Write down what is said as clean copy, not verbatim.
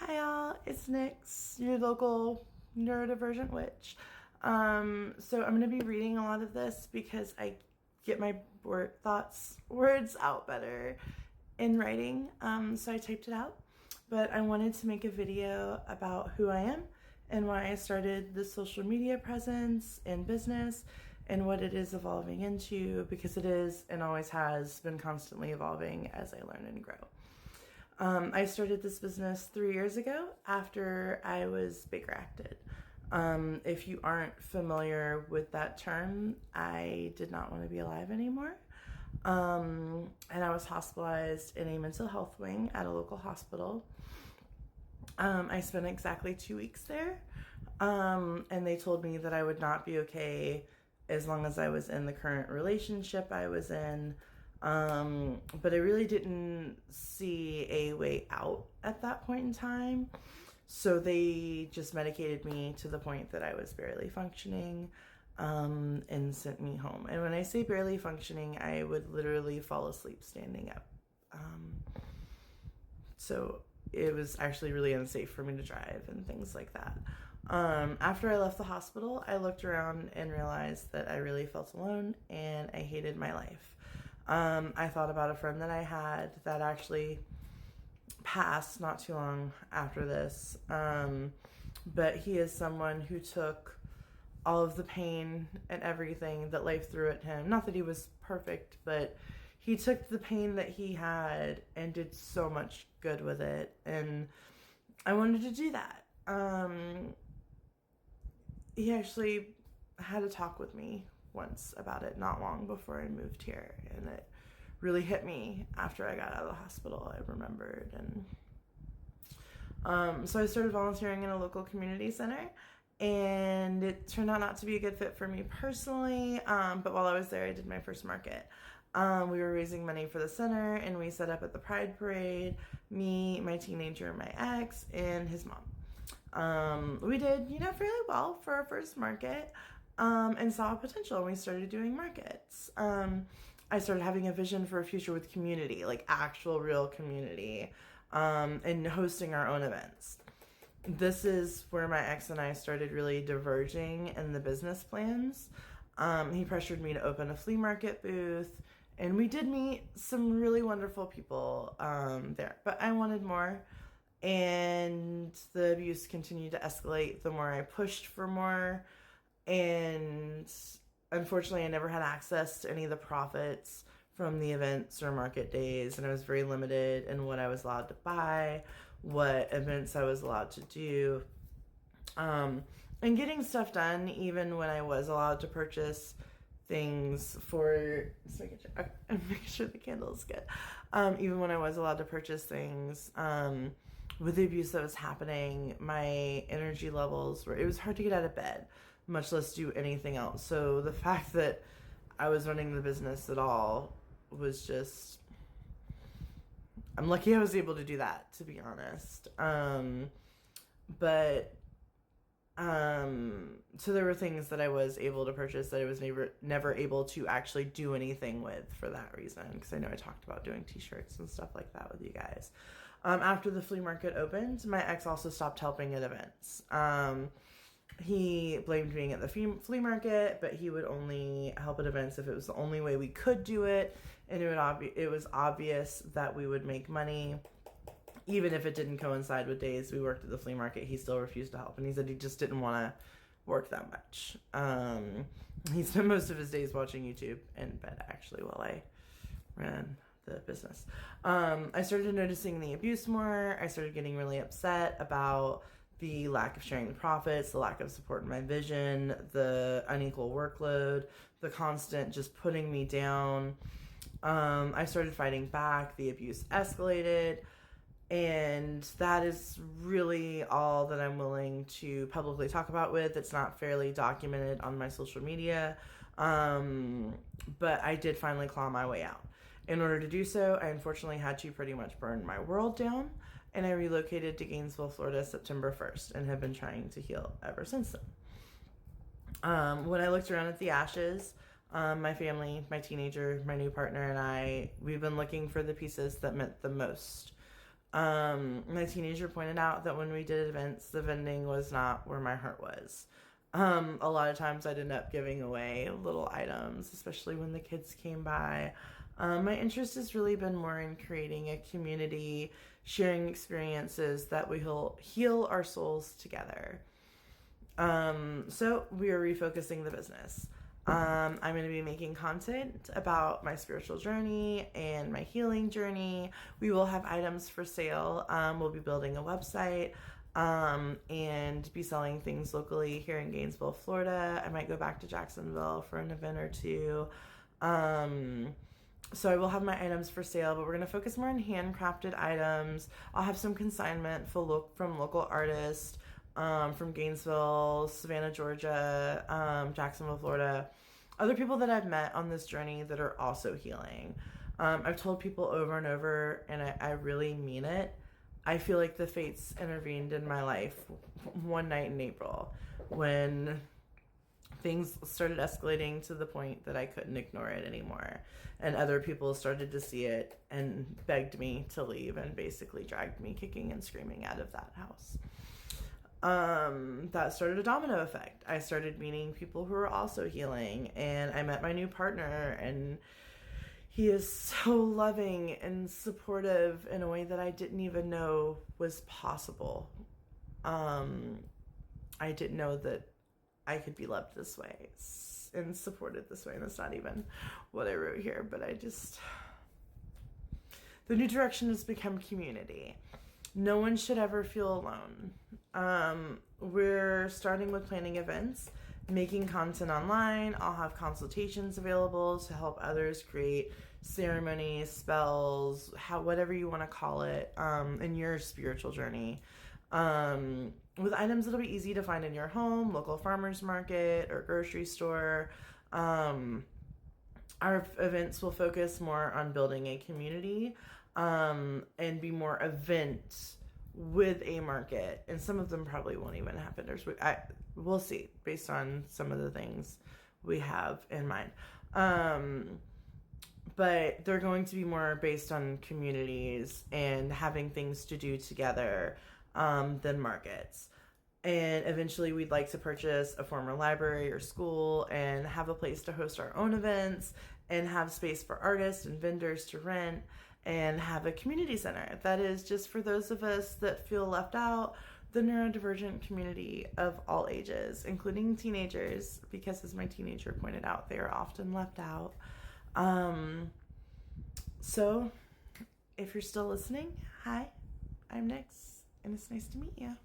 Hi y'all, it's Nyx, your local neurodivergent witch. So I'm gonna be reading a lot of this because I get my words out better in writing. So I typed it out, but I wanted to make a video about who I am and why I started the social media presence and business and what it is evolving into, because it is and always has been constantly evolving as I learn and grow. I started this business 3 years ago after I was Baker acted. If you aren't familiar with that term, I did not want to be alive anymore. And I was hospitalized in a mental health wing at a local hospital. I spent exactly 2 weeks there. And they told me that I would not be okay as long as I was in the current relationship I was in. But I really didn't see a way out at that point in time. So they just medicated me to the point that I was barely functioning, and sent me home. And when I say barely functioning, I would literally fall asleep standing up. So it was actually really unsafe for me to drive and things like that. After I left the hospital, I looked around and realized that I really felt alone and I hated my life. I thought about a friend that I had that actually passed not too long after this. But he is someone who took all of the pain and everything that life threw at him. Not that he was perfect, but he took the pain that he had and did so much good with it. And I wanted to do that. He actually had a talk with me once about it not long before I moved here, and it really hit me after I got out of the hospital. I remembered, and so I started volunteering in a local community center, and it turned out not to be a good fit for me personally. But while I was there, I did my first market. We were raising money for the center, and we set up at the Pride Parade, me, my teenager, my ex, and his mom. We did, fairly well for our first market, and saw potential. We started doing markets. I started having a vision for a future with community, like actual real community, and hosting our own events. This is where my ex and I started really diverging in the business plans. He pressured me to open a flea market booth, and we did meet some really wonderful people there, but I wanted more. And the abuse continued to escalate the more I pushed for more. And unfortunately, I never had access to any of the profits from the events or market days. And I was very limited in what I was allowed to buy, what events I was allowed to do. And getting stuff done, even when I was allowed to purchase things for, make sure the candle is good. Even when I was allowed to purchase things, with the abuse that was happening, my energy levels it was hard to get out of bed, much less do anything else. So the fact that I was running the business at all was just, I'm lucky I was able to do that, to be honest. So there were things that I was able to purchase that I was never able to actually do anything with for that reason, because I know I talked about doing t-shirts and stuff like that with you guys. After the flea market opened, my ex also stopped helping at events. He blamed being at the flea market, but he would only help at events if it was the only way we could do it, and it was obvious that we would make money. Even if it didn't coincide with days we worked at the flea market, he still refused to help. And he said he just didn't want to work that much. He spent most of his days watching YouTube in bed, actually, while I ran the business. I started noticing the abuse more. I started getting really upset about the lack of sharing the profits, the lack of support in my vision, the unequal workload, the constant just putting me down. I started fighting back. The abuse escalated. And that is really all that I'm willing to publicly talk about with. It's not fairly documented on my social media. But I did finally claw my way out. In order to do so, I unfortunately had to pretty much burn my world down. And I relocated to Gainesville, Florida, September 1st, and have been trying to heal ever since then. When I looked around at the ashes, my family, my teenager, my new partner, and we've been looking for the pieces that meant the most. My teenager pointed out that when we did events, the vending was not where my heart was. A lot of times I'd end up giving away little items, especially when the kids came by. My interest has really been more in creating a community, sharing experiences that will heal our souls together. So we are refocusing the business. I'm going to be making content about my spiritual journey and my healing journey. We will have items for sale. We'll be building a website and be selling things locally here in Gainesville, Florida. I might go back to Jacksonville for an event or two. So I will have my items for sale, but we're going to focus more on handcrafted items. I'll have some consignment from local artists. From Gainesville, Savannah, Georgia, Jacksonville, Florida. Other people that I've met on this journey that are also healing. I've told people over and over, and I really mean it. I feel like the fates intervened in my life one night in April when things started escalating to the point that I couldn't ignore it anymore. And other people started to see it and begged me to leave and basically dragged me kicking and screaming out of that house. That started a domino effect. I started meeting people who were also healing, and I met my new partner, and he is so loving and supportive in a way that I didn't even know was possible. I didn't know that I could be loved this way and supported this way, and that's not even what I wrote here, but the new direction has become community. No one should ever feel alone. We're starting with planning events, making content online. I'll have consultations available to help others create ceremonies, spells, whatever you want to call it, in your spiritual journey. With items that'll be easy to find in your home, local farmer's market, or grocery store. Our events will focus more on building a community, and be more event with a market, and some of them probably won't even have vendors. We'll see based on some of the things we have in mind. But they're going to be more based on communities and having things to do together than markets. And eventually we'd like to purchase a former library or school and have a place to host our own events and have space for artists and vendors to rent, and have a community center that is just for those of us that feel left out, the neurodivergent community of all ages, including teenagers, because as my teenager pointed out, they are often left out. So if you're still listening, hi, I'm Nix, and it's nice to meet you.